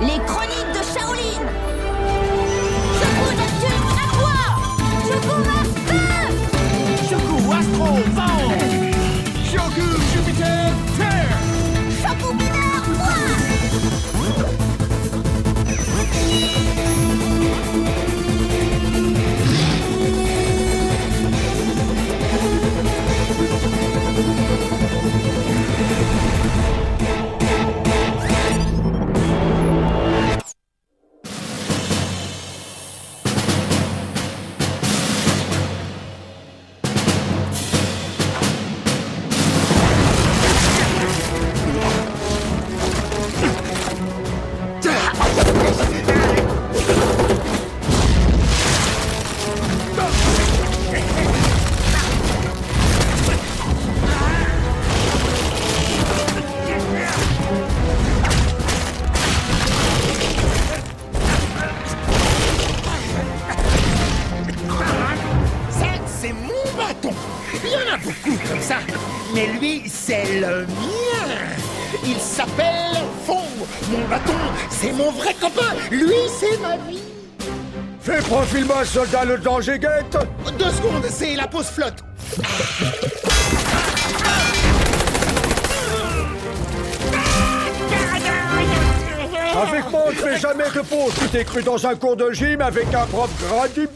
Les chroniques de Shaolin. Shoku Neptune Aqua. Shoku Mars Feu. Shoku Astro Vent. Shoku Jupiter Terre. Shoku Mineur Bois. Mais lui, c'est le mien. Il s'appelle Fong. Mon bâton, c'est mon vrai copain. Lui, c'est ma vie. Fais profil-moi, soldat, le danger guette. 2 secondes, c'est la pause flotte. Avec moi, on ne fait jamais de pause. Tu t'es cru dans un cours de gym avec un prof gradibide.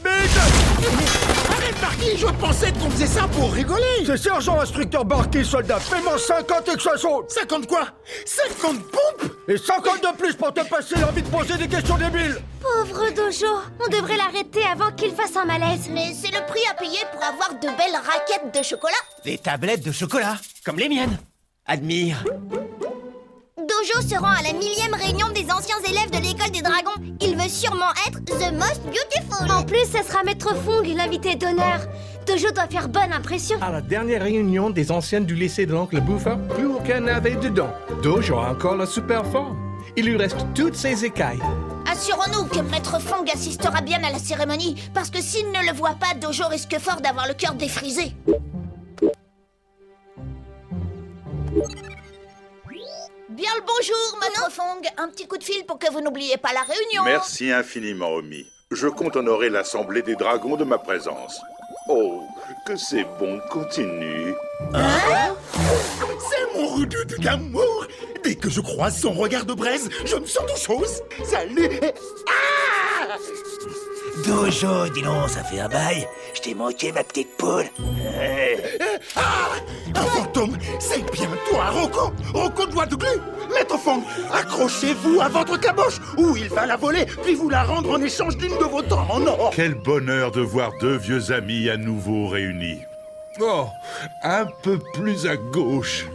Arrête, Barky, je pensais qu'on faisait ça pour rigoler. C'est sergent instructeur Barky, soldat. Fais-moi 50 et que ça saute. 50 quoi? 50 pompes? Et 50 de plus pour te passer l'envie de poser des questions débiles. Pauvre Dojo, on devrait l'arrêter avant qu'il fasse un malaise. Mais c'est le prix à payer pour avoir de belles raquettes de chocolat. Des tablettes de chocolat, comme les miennes. Admire. Dojo se rend à la 1000e réunion des anciens élèves de l'école des dragons. Il veut sûrement être the most beautiful. En plus, ce sera Maître Fong, l'invité d'honneur. Dojo doit faire bonne impression. À la dernière réunion des anciennes du lycée de l'oncle Bouffa, plus aucun n'avait dedans. Dojo a encore la super forme. Il lui reste toutes ses écailles. Assurons-nous que Maître Fong assistera bien à la cérémonie, parce que s'il ne le voit pas, Dojo risque fort d'avoir le cœur défrisé. Bien le bonjour, Maître Fong. Un petit coup de fil pour que vous n'oubliez pas la réunion. Merci infiniment, Omi. Je compte honorer l'Assemblée des Dragons de ma présence. Oh, que c'est bon, continue. C'est mon redoute d'amour. Dès que je croise son regard de braise, je me sens tout chose. Salut. Ah! Dojo, dis donc, ça fait un bail. Je t'ai manqué, ma petite poule. Un fantôme, c'est bien toi, Rocco. Rocco doigt de glu. Maître Fong, accrochez-vous à votre caboche, ou il va la voler, puis vous la rendre en échange d'une de vos dents en or. Quel bonheur de voir 2 vieux amis à nouveau réunis. Oh, un peu plus à gauche.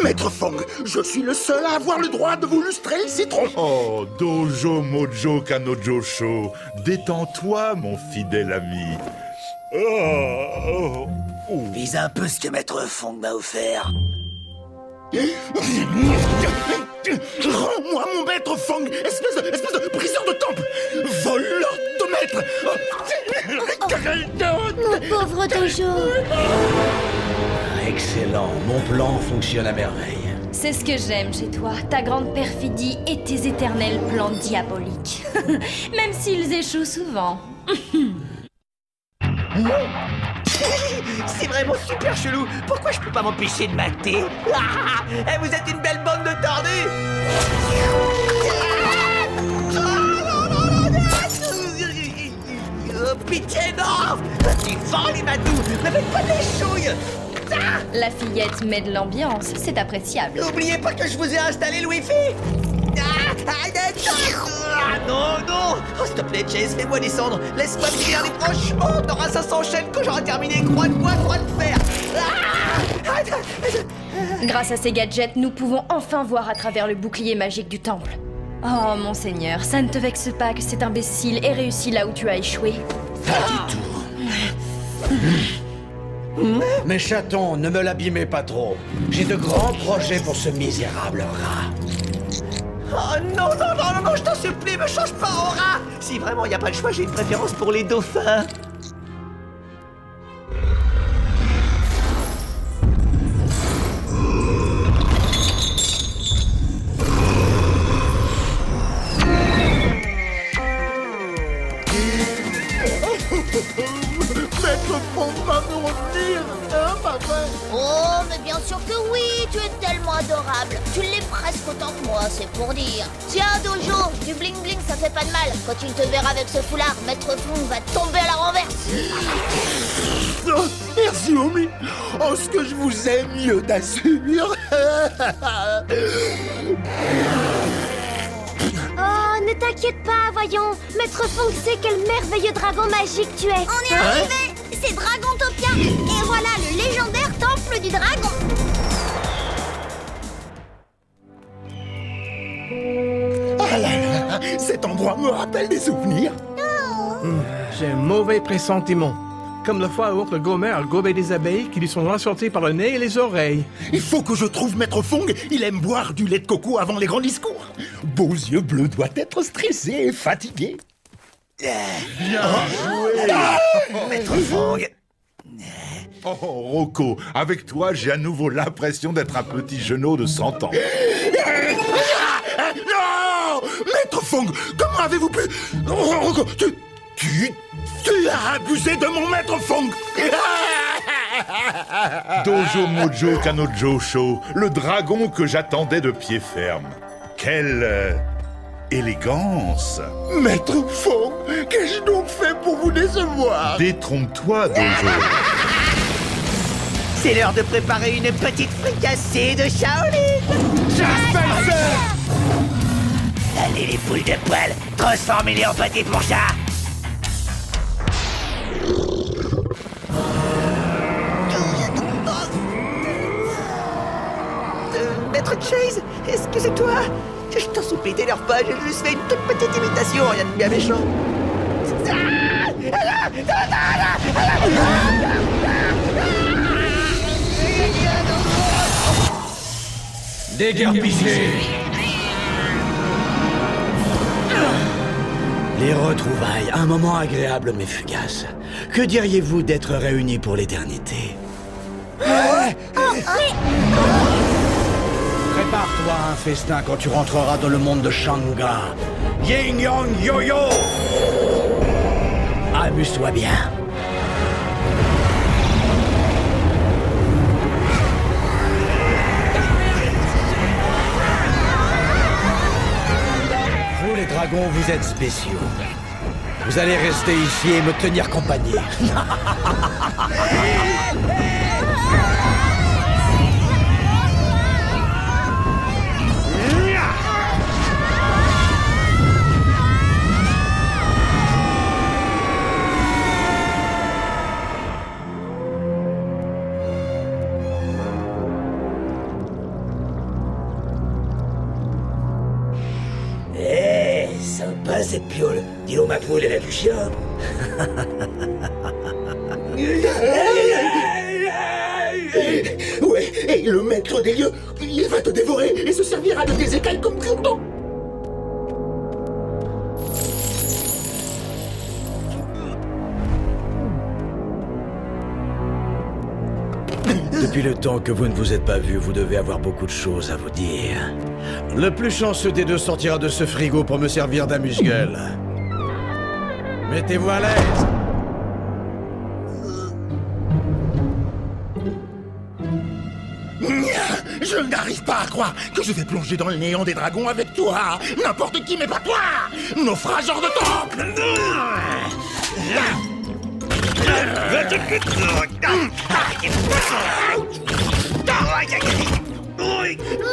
Maître Fong, je suis le seul à avoir le droit de vous lustrer le citron. Oh, Dojo Mojo Kanojo Sho, détends-toi, mon fidèle ami. Vise un peu ce que Maître Fong m'a offert. Rends-moi mon maître Fong, espèce de briseur de temple, voleur de maître. Mon pauvre Dojo. Excellent, mon plan fonctionne à merveille. C'est ce que j'aime chez toi, ta grande perfidie et tes éternels plans diaboliques. Même s'ils échouent souvent. C'est vraiment super chelou. Pourquoi je peux pas m'empêcher de mater? Vous êtes une belle bande de tordus. Pitié, non. Tu vends les matous. Ne faites pas des chouilles. La fillette met de l'ambiance, c'est appréciable. N'oubliez pas que je vous ai installé le Wi-Fi. Non, non. Oh, s'il te plaît, Chase, fais-moi descendre. Laisse-moi me garder, franchement. T'auras ça s'enchaîne quand j'aurai terminé. Croix de bois, croix de fer. Grâce à ces gadgets, nous pouvons enfin voir à travers le bouclier magique du temple. Oh, monseigneur, ça ne te vexe pas que cet imbécile ait réussi là où tu as échoué? Pas du tout. Mes chatons, ne me l'abîmez pas trop. J'ai de grands projets pour ce misérable rat. Oh non, non, non, non, non, je t'en supplie, me change pas en rat. Si vraiment y a pas le choix, j'ai une préférence pour les dauphins. Maître Fong va me revenir, hein, ma mère? Oh, mais bien sûr que oui, tu es tellement adorable. Tu l'es presque autant que moi, c'est pour dire. Tiens, Dojo, du bling bling, ça fait pas de mal. Quand il te verra avec ce foulard, Maître Fong va tomber à la renverse. Oh, merci, Omi. Oh, ce que je vous aime, mieux d'assure. Oh, ne t'inquiète pas, voyons. Maître Fong sait quel merveilleux dragon magique tu es. On est arrivé. C'est Dragontopia. Et voilà le légendaire temple du dragon. Ah là là, cet endroit me rappelle des souvenirs. J'ai un mauvais pressentiment. Comme la fois où Oncle Gomer a gobé des abeilles qui lui sont ressorties par le nez et les oreilles. Il faut que je trouve Maître Fong. Il aime boire du lait de coco avant les grands discours. Beaux yeux bleus doit être stressé et fatigué. Bien joué. Maître Fong. Oh, Rocco, avec toi, j'ai à nouveau l'impression d'être un petit genou de 100 ans. Non! Maître Fong, comment avez-vous pu... Rocco, tu as abusé de mon Maître Fong. Dojo Mojo Kanojo Sho, le dragon que j'attendais de pied ferme. Quelle élégance! Maître Fong, qu'ai-je donc fait pour vous décevoir? Détrompe-toi, Dojo. C'est l'heure de préparer une petite fricassée de Shaolin. Allez les poules de poil, transformez-les en petites mon chat. Maître Chase, est-ce que c'est toi? Je t'en supplie, t'énerve pas, j'ai juste fait une toute petite imitation, rien de bien méchant. Déguerpissez! Les retrouvailles, un moment agréable mais fugace. Que diriez-vous d'être réunis pour l'éternité? Prépare-toi à un festin quand tu rentreras dans le monde de Shanga. Yin Yang Yo-Yo! Amuse-toi bien. Vous les dragons, vous êtes spéciaux. Vous allez rester ici et me tenir compagnie. Sympa cette piole. Dis-donc ma poule, elle a du chien. Ouais, et le maître des lieux, il va te dévorer et se servira de tes écailles comme cure-dent. Depuis le temps que vous ne vous êtes pas vus, vous devez avoir beaucoup de choses à vous dire. Le plus chanceux des deux sortira de ce frigo pour me servir d'amuse-gueule. Mettez-vous à l'aise. Je n'arrive pas à croire que je vais plonger dans le néant des dragons avec toi. N'importe qui, mais pas toi. Naufrage hors de temple.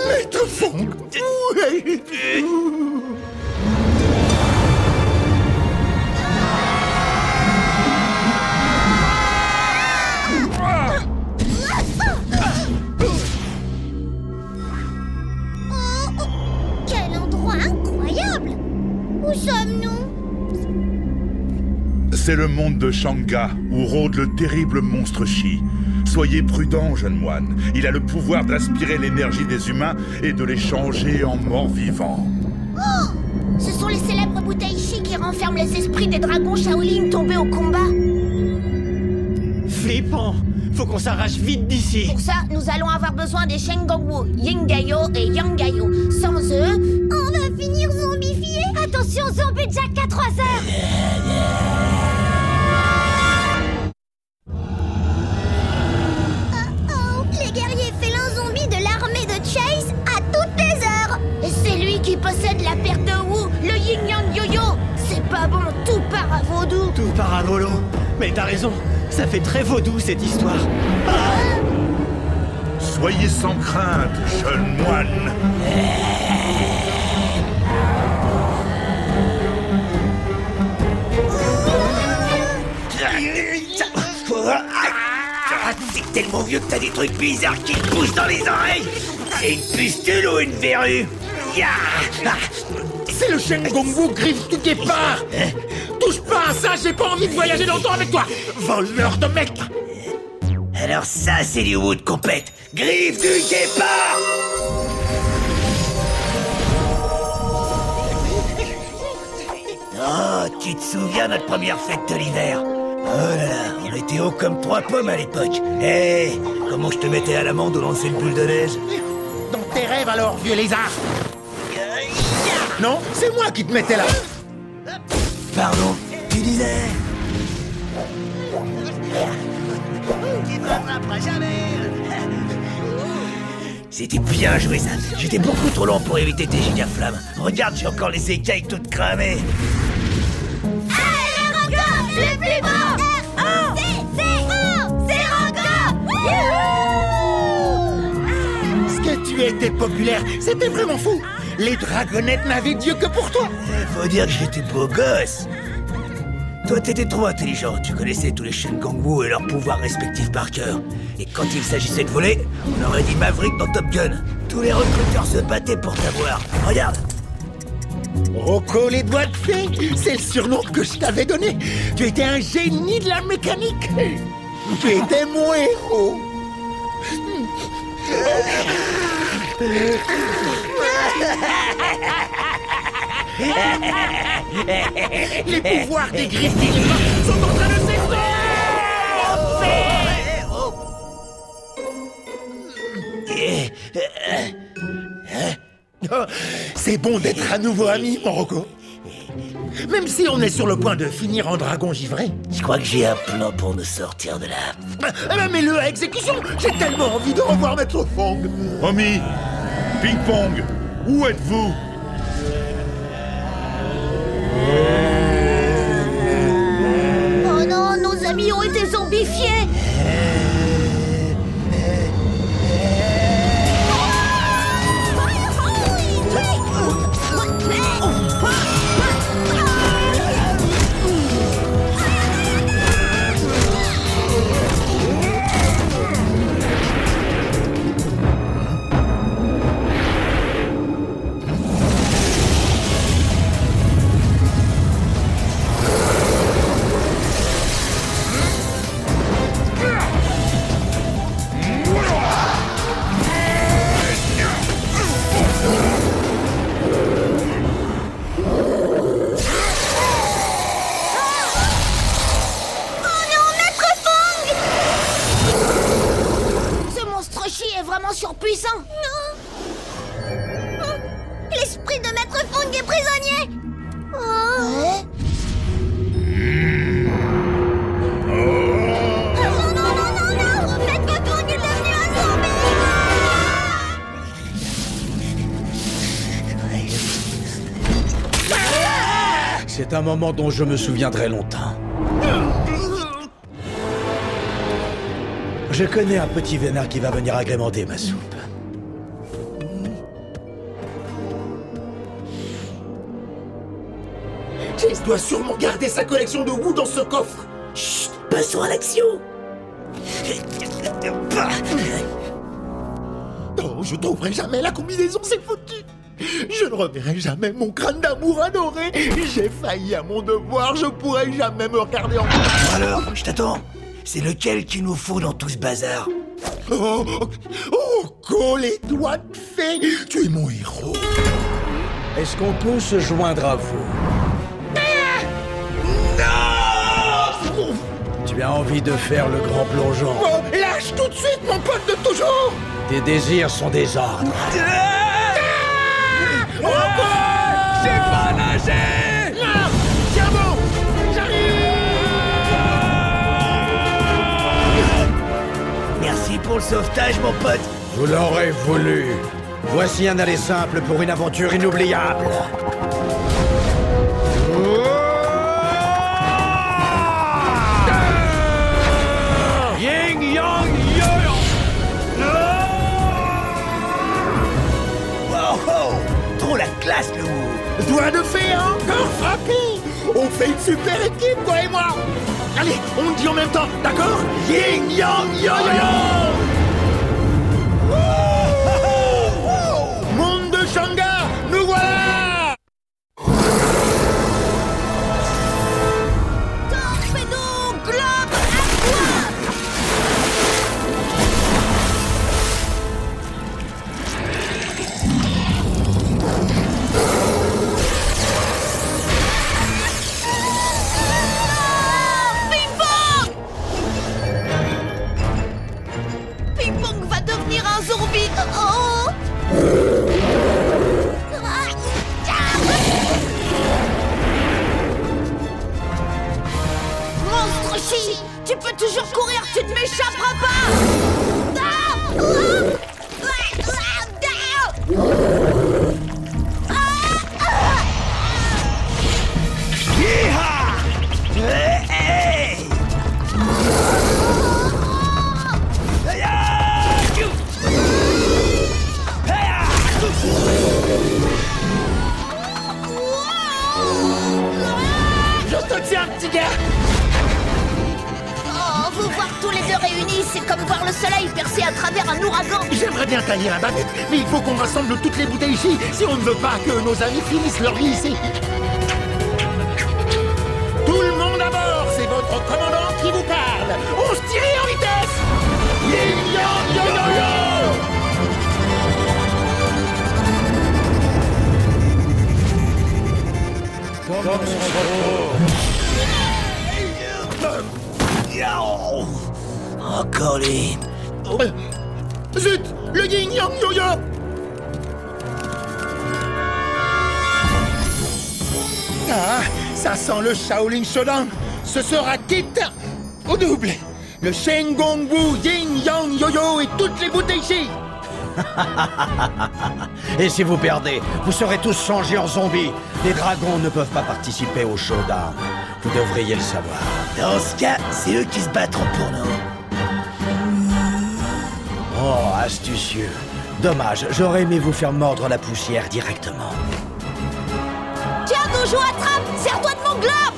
Maître Fong. Quel endroit incroyable! Où sommes-nous? C'est le monde de Shanga, où rôde le terrible monstre Shi. Soyez prudent, jeune moine. Il a le pouvoir d'inspirer l'énergie des humains et de les changer en morts vivants. Oh! Ce sont les célèbres bouteilles Shi qui renferment les esprits des dragons Shaolin tombés au combat. Flippant. Faut qu'on s'arrache vite d'ici. Pour ça, nous allons avoir besoin des Shengongwu, Yingayo et Yangayo. Sans eux, on va finir zombifié. Attention, Zombie Jack à 3 heures. parabolo. Mais t'as raison, ça fait très vaudou cette histoire. Soyez sans crainte, jeune moine. C'est tellement vieux que t'as des trucs bizarres qui te poussent dans les oreilles. C'est une pustule ou une verrue? C'est le Shen Gongwu griffe du guépard. Touche pas à ça, j'ai pas envie de voyager longtemps avec toi. Voleur de mec. Alors ça, c'est du wood compète. Griffe du guépard. Oh, tu te souviens de notre première fête de l'hiver? Oh là là, on était haut comme 3 pommes à l'époque. Hé, comment je te mettais à l'amende au lancer une boule de neige? Dans tes rêves alors, vieux lézard. Non, c'est moi qui te mettais là. Pardon, tu disais? Tu ne rattraperas jamais. C'était bien joué ça. J'étais beaucoup trop lent pour éviter tes gigaflammes. Regarde, j'ai encore les écailles toutes cramées. Le plus beau! C'est Rocco! Ce que tu étais populaire, c'était vraiment fou. Les dragonnettes n'avaient Dieu que pour toi. Faut dire que j'étais beau gosse. Toi, t'étais trop intelligent. Tu connaissais tous les Shen Gongwu et leurs pouvoirs respectifs par cœur. Et quand il s'agissait de voler, on aurait dit Maverick dans Top Gun. Tous les recruteurs se battaient pour t'avoir. Regarde. Rocco les doigts de fée, c'est le surnom que je t'avais donné. Tu étais un génie de la mécanique. Tu étais mon héros. Les pouvoirs des griffes des guépards sont en train de s'effondrer. Oh, c'est bon d'être à nouveau amis, mon Rocco. Même si on est sur le point de finir en dragon givré. Je crois que j'ai un plan pour nous sortir de là. Mets-le à exécution. J'ai tellement envie de revoir Maître Fong. Romy, Ping-Pong, où êtes-vous? Oh non, nos amis ont été zombifiés. Surpuissant. L'esprit de Maître Fong est prisonnier. Non, Maître Fong est devenu un zombie. C'est un moment dont je me souviendrai longtemps. Je connais un petit vénard qui va venir agrémenter ma soupe. Chase doit sûrement garder sa collection de Wu dans ce coffre. Chut, passons à l'action. Oh, je trouverai jamais la combinaison, c'est foutu. Je ne reverrai jamais mon crâne d'amour adoré. J'ai failli à mon devoir, je pourrai jamais me regarder en face. Alors, je t'attends. C'est lequel qu'il nous faut dans tout ce bazar? Oh, les doigts de fée, tu es mon héros. Est-ce qu'on peut se joindre à vous? Non! Tu as envie de faire le grand plongeon? Oh, lâche tout de suite, mon pote de toujours! Tes désirs sont des ordres. J'ai pas nagé! Non! Tiens bon! J'arrive! Merci pour le sauvetage, mon pote. Vous l'aurez voulu. Voici un aller simple pour une aventure inoubliable. classe, le Wu. Doigt de fée encore frappé. On fait une super équipe, toi et moi. Allez, on le dit en même temps, d'accord? Yin Yang Yo-Yo. Monde de Shanga, nous voilà. Torpedo Globe à toi. Ping-Pong va devenir un zombie. Oh. Monstre Chi, tu peux toujours courir, tu ne m'échapperas pas. Je te tiens, petit gars. Oh, vous voir tous les deux réunis, c'est comme voir le soleil percer à travers un ouragan. J'aimerais bien tailler la bavette, mais il faut qu'on rassemble toutes les bouteilles ici si on ne veut pas que nos amis finissent leur vie ici. Tout le monde à bord, c'est votre commandant qui vous parle. On se tire en vitesse. Yin Yang Yo-Yo-Yo. Oh, Colin. Zut, le Yin Yang Yo-Yo. Ah, ça sent le Shaolin Showdown. Ce sera quitte au double. Le Shen Gong Wu Yin Yang Yo-Yo et toutes les bouteilles ici. Et si vous perdez, vous serez tous changés en zombies. Les dragons ne peuvent pas participer au showdown. Vous devriez le savoir. Dans ce cas, c'est eux qui se battront pour nous. Oh, astucieux. Dommage, j'aurais aimé vous faire mordre la poussière directement. Tiens, Dojo, attrape. Serre-toi de mon globe.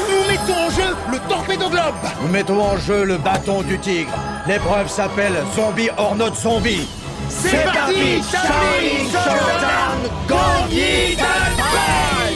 Nous mettons en jeu le Torpedo Globe. Nous mettons en jeu le bâton du tigre. L'épreuve s'appelle Zombie or not Zombie. C'est parti, Shaolin Showdown, Gong Yi Dan Bai.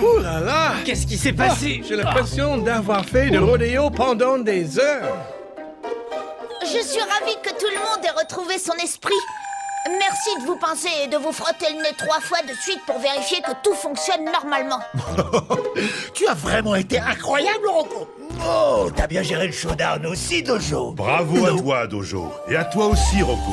Ouh là là! Qu'est-ce qui s'est passé? J'ai l'impression d'avoir fait de rodéo pendant des heures. Je suis ravie que tout le monde ait retrouvé son esprit. Merci de vous pincer et de vous frotter le nez 3 fois de suite pour vérifier que tout fonctionne normalement. Tu as vraiment été incroyable, Rocco. Oh, t'as bien géré le showdown aussi, Dojo. Bravo à toi, Dojo. Et à toi aussi, Rocco.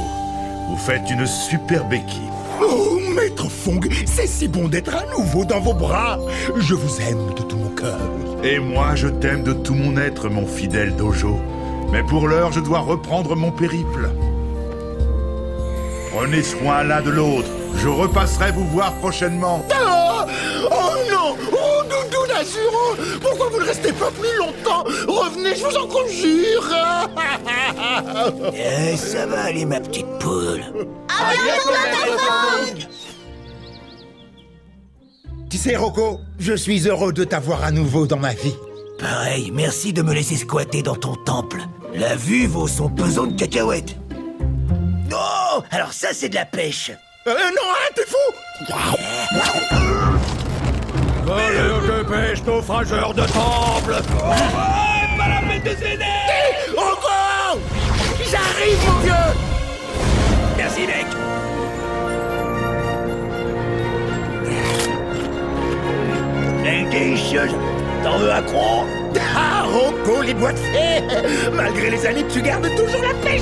Vous faites une superbe équipe. Oh, Maître Fong, c'est si bon d'être à nouveau dans vos bras. Je vous aime de tout mon cœur. Et moi, je t'aime de tout mon être, mon fidèle Dojo. Mais pour l'heure, je dois reprendre mon périple. Prenez soin l'un de l'autre. Je repasserai vous voir prochainement. Oh, oh non! Oh, Doudou Nazuro! Pourquoi vous ne restez pas plus longtemps? Revenez, je vous en conjure! Ça va aller, ma petite poule. À bientôt, Maître Fong. Tu sais, Rocco, je suis heureux de t'avoir à nouveau dans ma vie. Pareil, merci de me laisser squatter dans ton temple. La vue vaut son pesant de cacahuètes. Oh, alors ça, c'est de la pêche. Non, arrête, t'es fou! Voleurs de pêche, naufrageurs de temple. Pas la peine de s'aider. Rocco! J'arrive, mon vieux! Merci, mec. Engage, t'en veux un gros? Ah, Rocco, les bois de fée! Malgré les années, tu gardes toujours la pêche!